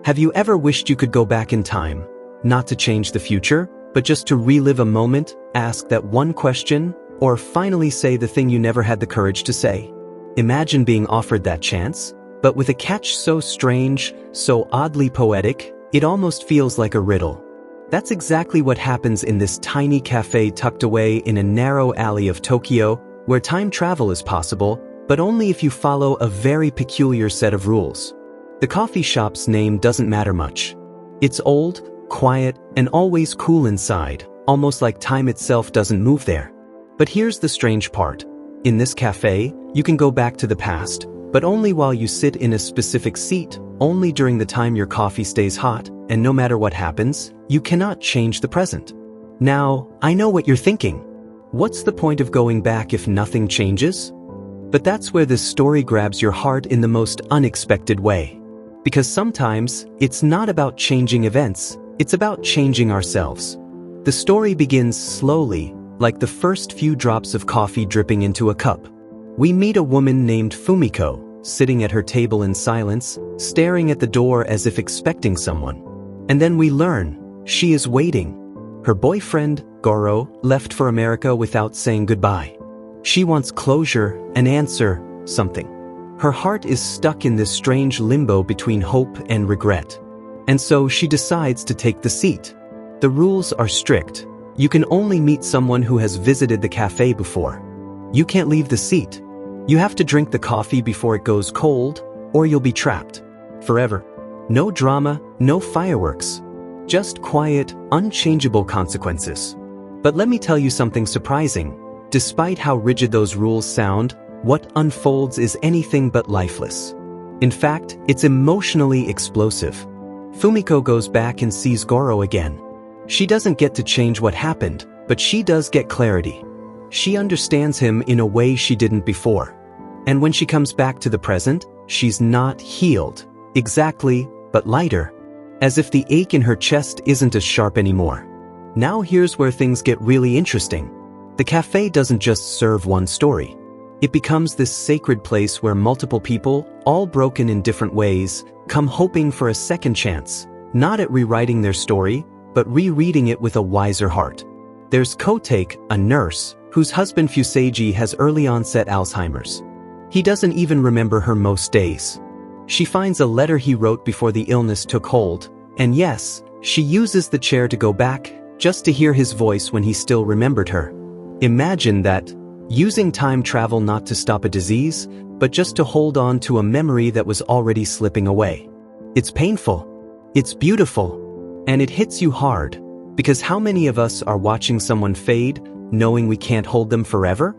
Have you ever wished you could go back in time, not to change the future, but just to relive a moment, ask that one question, or finally say the thing you never had the courage to say? Imagine being offered that chance, but with a catch so strange, so oddly poetic, it almost feels like a riddle. That's exactly what happens in this tiny cafe tucked away in a narrow alley of Tokyo, where time travel is possible, but only if you follow a very peculiar set of rules. The coffee shop's name doesn't matter much. It's old, quiet, and always cool inside, almost like time itself doesn't move there. But here's the strange part. In this cafe, you can go back to the past, but only while you sit in a specific seat, only during the time your coffee stays hot, and no matter what happens, you cannot change the present. Now, I know what you're thinking. What's the point of going back if nothing changes? But that's where this story grabs your heart in the most unexpected way. Because sometimes, it's not about changing events, it's about changing ourselves. The story begins slowly, like the first few drops of coffee dripping into a cup. We meet a woman named Fumiko, sitting at her table in silence, staring at the door as if expecting someone. And then we learn, she is waiting. Her boyfriend, Goro, left for America without saying goodbye. She wants closure, an answer, something. Her heart is stuck in this strange limbo between hope and regret. And so she decides to take the seat. The rules are strict. You can only meet someone who has visited the cafe before. You can't leave the seat. You have to drink the coffee before it goes cold, or you'll be trapped. Forever. No drama, no fireworks. Just quiet, unchangeable consequences. But let me tell you something surprising. Despite how rigid those rules sound, what unfolds is anything but lifeless. In fact, it's emotionally explosive. Fumiko goes back and sees Goro again. She doesn't get to change what happened, but she does get clarity. She understands him in a way she didn't before. And when she comes back to the present, she's not healed, exactly, but lighter. As if the ache in her chest isn't as sharp anymore. Now here's where things get really interesting. The cafe doesn't just serve one story. It becomes this sacred place where multiple people, all broken in different ways, come hoping for a second chance, not at rewriting their story, but rereading it with a wiser heart. There's Kotake, a nurse, whose husband Fuseiji has early onset Alzheimer's. He doesn't even remember her most days. She finds a letter he wrote before the illness took hold, and yes, she uses the chair to go back, just to hear his voice when he still remembered her. Imagine that, using time travel not to stop a disease, but just to hold on to a memory that was already slipping away. It's painful. It's beautiful. And it hits you hard, because how many of us are watching someone fade, knowing we can't hold them forever?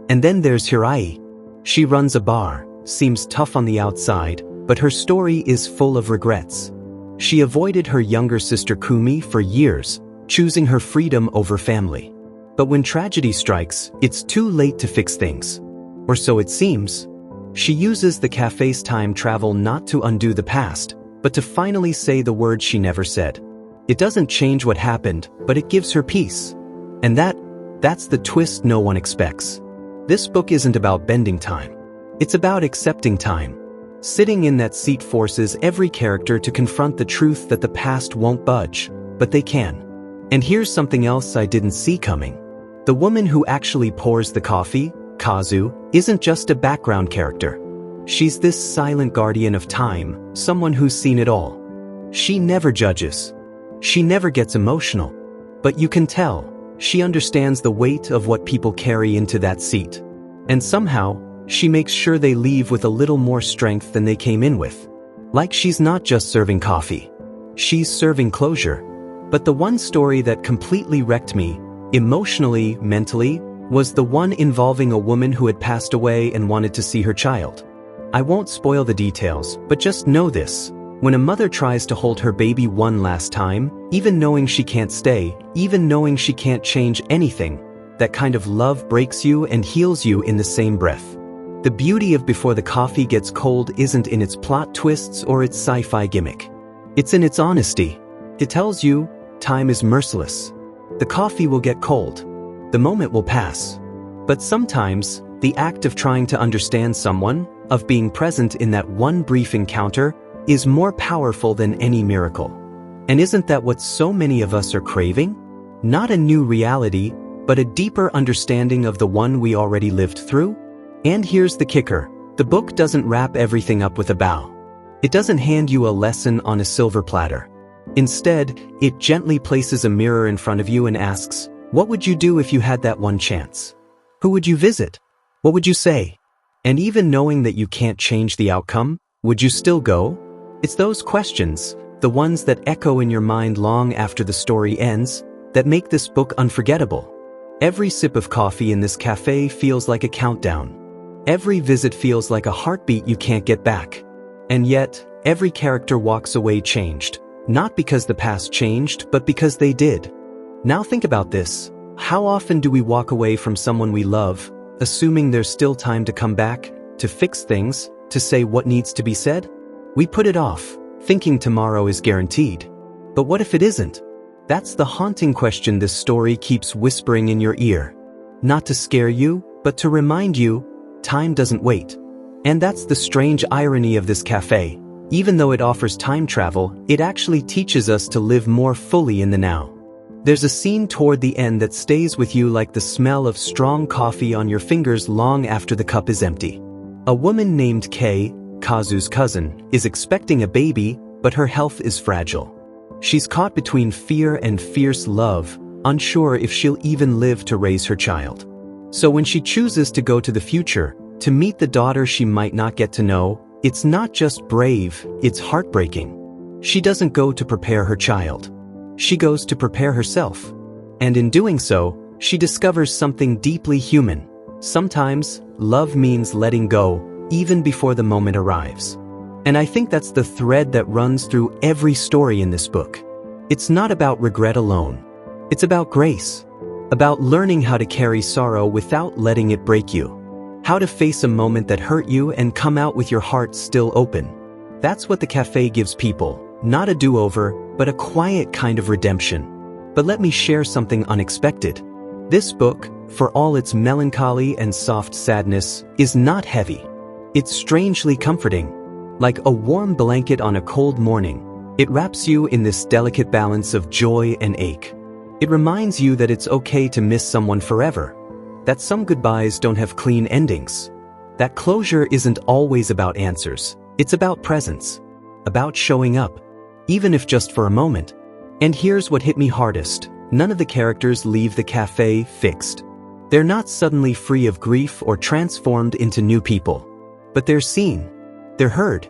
And then there's Hirai. She runs a bar, seems tough on the outside, but her story is full of regrets. She avoided her younger sister Kumi for years, choosing her freedom over family. But when tragedy strikes, it's too late to fix things. Or so it seems. She uses the cafe's time travel not to undo the past, but to finally say the words she never said. It doesn't change what happened, but it gives her peace. And that's the twist no one expects. This book isn't about bending time. It's about accepting time. Sitting in that seat forces every character to confront the truth that the past won't budge, but they can. And here's something else I didn't see coming. The woman who actually pours the coffee, Kazu, isn't just a background character. She's this silent guardian of time, someone who's seen it all. She never judges. She never gets emotional. But you can tell, she understands the weight of what people carry into that seat. And somehow, she makes sure they leave with a little more strength than they came in with. Like she's not just serving coffee. She's serving closure. But the one story that completely wrecked me, emotionally, mentally, was the one involving a woman who had passed away and wanted to see her child. I won't spoil the details, but just know this. When a mother tries to hold her baby one last time, even knowing she can't stay, even knowing she can't change anything, that kind of love breaks you and heals you in the same breath. The beauty of Before the Coffee Gets Cold isn't in its plot twists or its sci-fi gimmick. It's in its honesty. It tells you, time is merciless. The coffee will get cold. The moment will pass. But sometimes, the act of trying to understand someone, of being present in that one brief encounter, is more powerful than any miracle. And isn't that what so many of us are craving? Not a new reality, but a deeper understanding of the one we already lived through? And here's the kicker. The book doesn't wrap everything up with a bow. It doesn't hand you a lesson on a silver platter. Instead, it gently places a mirror in front of you and asks, what would you do if you had that one chance? Who would you visit? What would you say? And even knowing that you can't change the outcome, would you still go? It's those questions, the ones that echo in your mind long after the story ends, that make this book unforgettable. Every sip of coffee in this cafe feels like a countdown. Every visit feels like a heartbeat you can't get back. And yet, every character walks away changed, not because the past changed, but because they did. Now think about this. How often do we walk away from someone we love, assuming there's still time to come back, to fix things, to say what needs to be said? We put it off, thinking tomorrow is guaranteed. But what if it isn't? That's the haunting question this story keeps whispering in your ear. Not to scare you, but to remind you, time doesn't wait. And that's the strange irony of this cafe. Even though it offers time travel, it actually teaches us to live more fully in the now. There's a scene toward the end that stays with you like the smell of strong coffee on your fingers long after the cup is empty. A woman named Kei, Kazu's cousin, is expecting a baby, but her health is fragile. She's caught between fear and fierce love, unsure if she'll even live to raise her child. So when she chooses to go to the future, to meet the daughter she might not get to know, it's not just brave, it's heartbreaking. She doesn't go to prepare her child. She goes to prepare herself. And in doing so, she discovers something deeply human. Sometimes, love means letting go, even before the moment arrives. And I think that's the thread that runs through every story in this book. It's not about regret alone. It's about grace. About learning how to carry sorrow without letting it break you. How to face a moment that hurt you and come out with your heart still open. That's what the cafe gives people. Not a do-over, but a quiet kind of redemption. But let me share something unexpected. This book, for all its melancholy and soft sadness, is not heavy. It's strangely comforting. Like a warm blanket on a cold morning, it wraps you in this delicate balance of joy and ache. It reminds you that it's okay to miss someone forever, that some goodbyes don't have clean endings, that closure isn't always about answers, it's about presence, about showing up, even if just for a moment. And here's what hit me hardest. None of the characters leave the cafe fixed. They're not suddenly free of grief or transformed into new people, but they're seen. They're heard.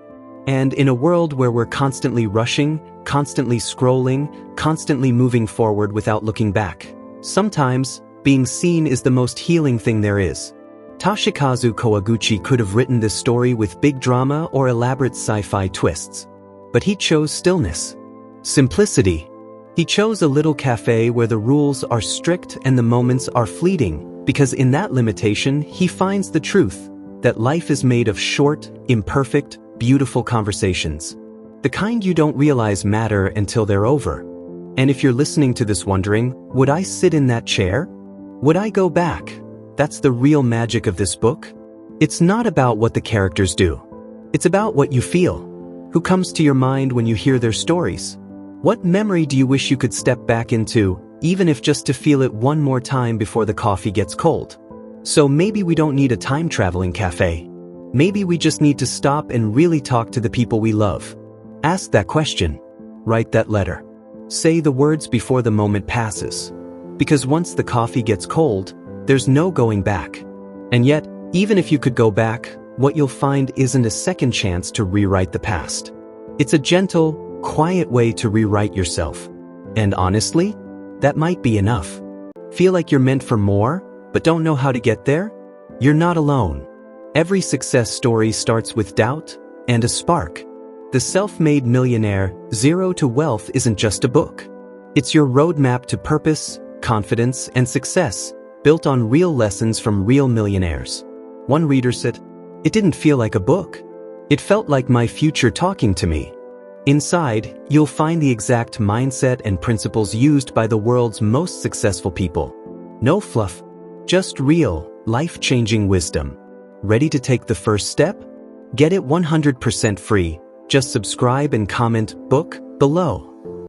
And in a world where we're constantly rushing, constantly scrolling, constantly moving forward without looking back, sometimes being seen is the most healing thing there is. Toshikazu Kawaguchi could have written this story with big drama or elaborate sci-fi twists. But he chose stillness. Simplicity. He chose a little cafe where the rules are strict and the moments are fleeting, because in that limitation he finds the truth. That life is made of short, imperfect, beautiful conversations. The kind you don't realize matter until they're over. And if you're listening to this wondering, would I sit in that chair? Would I go back? That's the real magic of this book. It's not about what the characters do. It's about what you feel. Who comes to your mind when you hear their stories? What memory do you wish you could step back into, even if just to feel it one more time before the coffee gets cold? So maybe we don't need a time-traveling cafe. Maybe we just need to stop and really talk to the people we love. Ask that question. Write that letter. Say the words before the moment passes. Because once the coffee gets cold, there's no going back. And yet, even if you could go back, what you'll find isn't a second chance to rewrite the past. It's a gentle, quiet way to rewrite yourself. And honestly, that might be enough. Feel like you're meant for more, but don't know how to get there? You're not alone. Every success story starts with doubt and a spark. The Self-Made Millionaire, Zero to Wealth isn't just a book. It's your roadmap to purpose, confidence, and success, built on real lessons from real millionaires. One reader said, "It didn't feel like a book. It felt like my future talking to me." Inside, you'll find the exact mindset and principles used by the world's most successful people. No fluff, just real, life-changing wisdom. Ready to take the first step? Get it 100% free Just subscribe and comment book below.